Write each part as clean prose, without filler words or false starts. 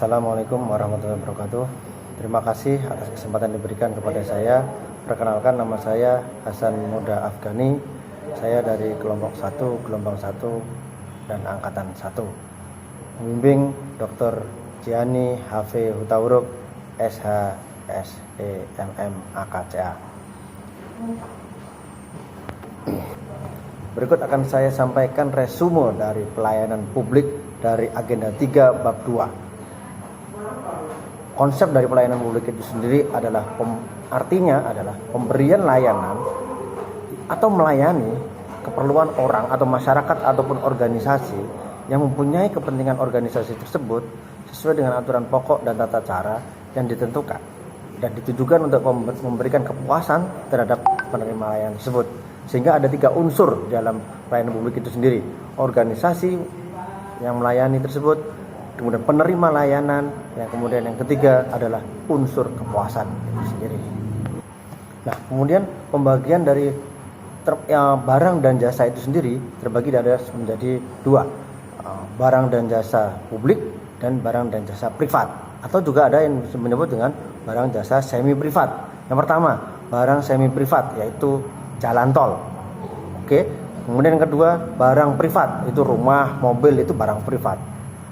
Assalamualaikum warahmatullahi wabarakatuh. Terima kasih atas kesempatan diberikan kepada saya. Perkenalkan, nama saya Hasan Muda Afghani. Saya dari kelompok 1, gelombang 1 dan angkatan 1. Membimbing Dr. Jiani H.V. Hutauruk, SH, SEMM, AKCA. Berikut akan saya sampaikan resume dari pelayanan publik dari agenda 3 bab 2. Konsep dari pelayanan publik itu sendiri adalah artinya adalah pemberian layanan atau melayani keperluan orang atau masyarakat ataupun organisasi yang mempunyai kepentingan organisasi tersebut sesuai dengan aturan pokok dan tata cara yang ditentukan dan ditujukan untuk memberikan kepuasan terhadap penerima layanan tersebut. Sehingga ada 3 unsur dalam pelayanan publik itu sendiri: organisasi yang melayani tersebut, kemudian penerima layanan, yang kemudian yang ketiga adalah unsur kepuasan itu sendiri. Nah, kemudian pembagian dari barang dan jasa itu sendiri terbagi menjadi 2, barang dan jasa publik dan barang dan jasa privat, atau juga ada yang menyebut dengan barang jasa semi privat. Yang pertama, barang semi privat, yaitu jalan tol. Oke. Kemudian yang kedua, barang privat, itu rumah, mobil, itu barang privat.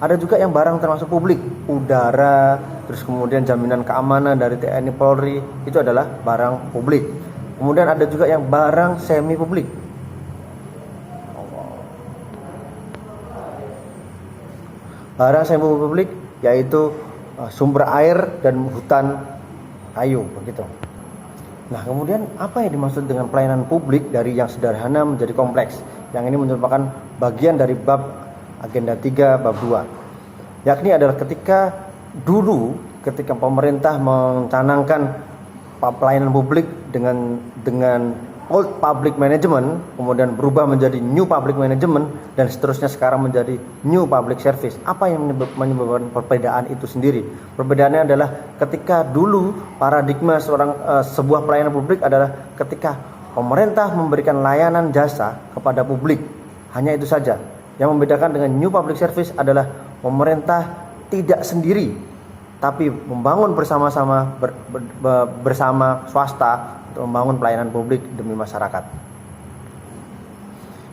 Ada juga yang barang termasuk publik, udara, terus kemudian jaminan keamanan dari TNI Polri, itu adalah barang publik. Kemudian ada juga yang barang semi publik. Barang semi publik yaitu sumber air dan hutan kayu, begitu. Nah, kemudian apa yang dimaksud dengan pelayanan publik dari yang sederhana menjadi kompleks? Yang ini merupakan bagian dari bab agenda 3 bab 2. Yakni adalah ketika pemerintah mencanangkan pelayanan publik dengan old public management, kemudian berubah menjadi new public management, dan seterusnya sekarang menjadi new public service. Apa yang menyebabkan perbedaan itu sendiri? Perbedaannya adalah ketika dulu paradigma sebuah pelayanan publik adalah ketika pemerintah memberikan layanan jasa kepada publik. Hanya itu saja. Yang membedakan dengan new public service adalah pemerintah tidak sendiri, tapi membangun bersama-sama bersama swasta untuk membangun pelayanan publik demi masyarakat.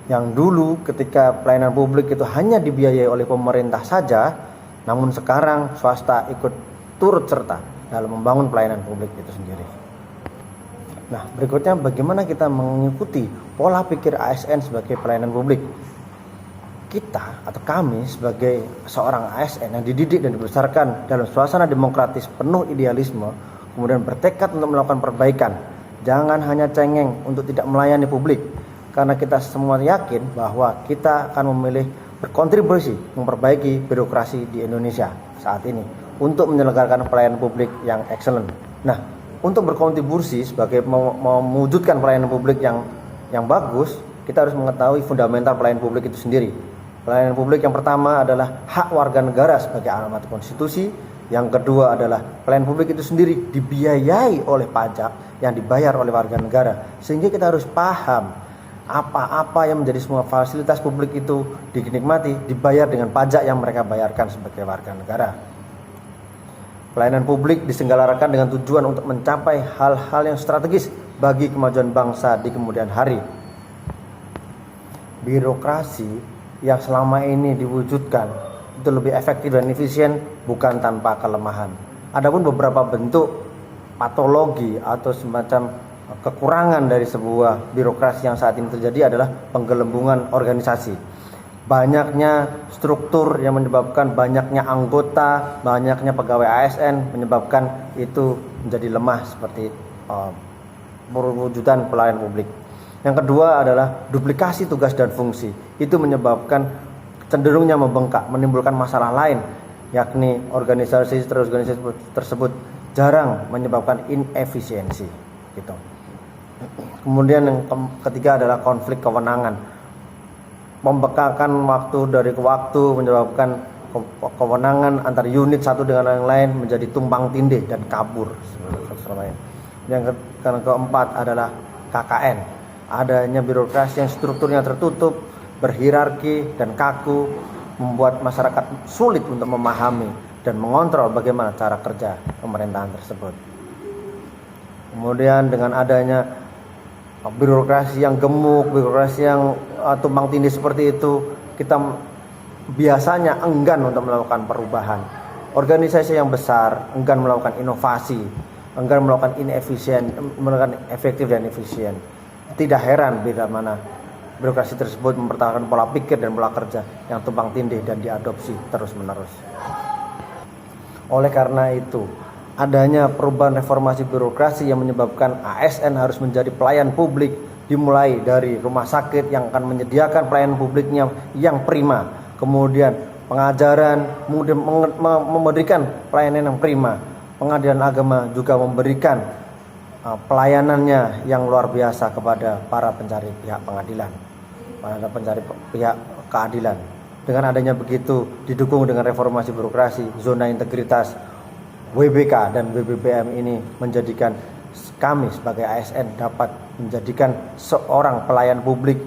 Yang dulu ketika pelayanan publik itu hanya dibiayai oleh pemerintah saja, namun sekarang swasta ikut turut serta dalam membangun pelayanan publik itu sendiri. Nah, berikutnya bagaimana kita mengikuti pola pikir ASN sebagai pelayanan publik. Kita atau kami sebagai seorang ASN yang dididik dan dibesarkan dalam suasana demokratis penuh idealisme, kemudian bertekad untuk melakukan perbaikan. Jangan hanya cengeng untuk tidak melayani publik, karena kita semua yakin bahwa kita akan memilih berkontribusi memperbaiki birokrasi di Indonesia saat ini untuk menyelenggarakan pelayanan publik yang excellent. Nah, untuk berkontribusi sebagai mewujudkan pelayanan publik yang bagus, kita harus mengetahui fundamental pelayanan publik itu sendiri. Pelayanan publik yang pertama adalah hak warga negara sebagai amanat konstitusi. Yang kedua adalah pelayanan publik itu sendiri dibiayai oleh pajak yang dibayar oleh warga negara. Sehingga kita harus paham apa-apa yang menjadi semua fasilitas publik itu dinikmati dibayar dengan pajak yang mereka bayarkan sebagai warga negara. Pelayanan publik diselenggarakan dengan tujuan untuk mencapai hal-hal yang strategis bagi kemajuan bangsa di kemudian hari. Birokrasi yang selama ini diwujudkan itu lebih efektif dan efisien, bukan tanpa kelemahan. Adapun beberapa bentuk patologi atau semacam kekurangan dari sebuah birokrasi yang saat ini terjadi adalah penggelembungan organisasi. Banyaknya struktur yang menyebabkan banyaknya anggota, banyaknya pegawai ASN menyebabkan itu menjadi lemah seperti perwujudan pelayanan publik. Yang kedua adalah duplikasi tugas dan fungsi. Itu menyebabkan cenderungnya membengkak, menimbulkan masalah lain, yakni organisasi tersebut jarang menyebabkan inefisiensi gitu. Kemudian yang ketiga adalah konflik kewenangan. Pembekakan waktu dari ke waktu menyebabkan kewenangan antar unit satu dengan yang lain menjadi tumpang tindih dan kabur. Yang keempat adalah KKN. Adanya birokrasi yang strukturnya tertutup, berhierarki dan kaku, membuat masyarakat sulit untuk memahami dan mengontrol bagaimana cara kerja pemerintahan tersebut. Kemudian dengan adanya birokrasi yang gemuk, birokrasi yang tumpang tindih seperti itu, kita biasanya enggan untuk melakukan perubahan. Organisasi yang besar enggan melakukan inovasi, enggan melakukan melakukan efektif dan efisien. Tidak heran bila mana birokrasi tersebut mempertahankan pola pikir dan pola kerja yang tumpang tindih dan diadopsi terus-menerus. Oleh karena itu, adanya perubahan reformasi birokrasi yang menyebabkan ASN harus menjadi pelayan publik, dimulai dari rumah sakit yang akan menyediakan pelayanan publiknya yang prima, kemudian pengajaran, kemudian memberikan pelayanan yang prima. Pengadilan agama juga memberikan pelayanannya yang luar biasa kepada para pencari pihak pengadilan, para pencari pihak keadilan. Dengan adanya begitu, didukung dengan reformasi birokrasi, zona integritas WBK dan WBBM ini menjadikan kami sebagai ASN dapat menjadikan seorang pelayan publik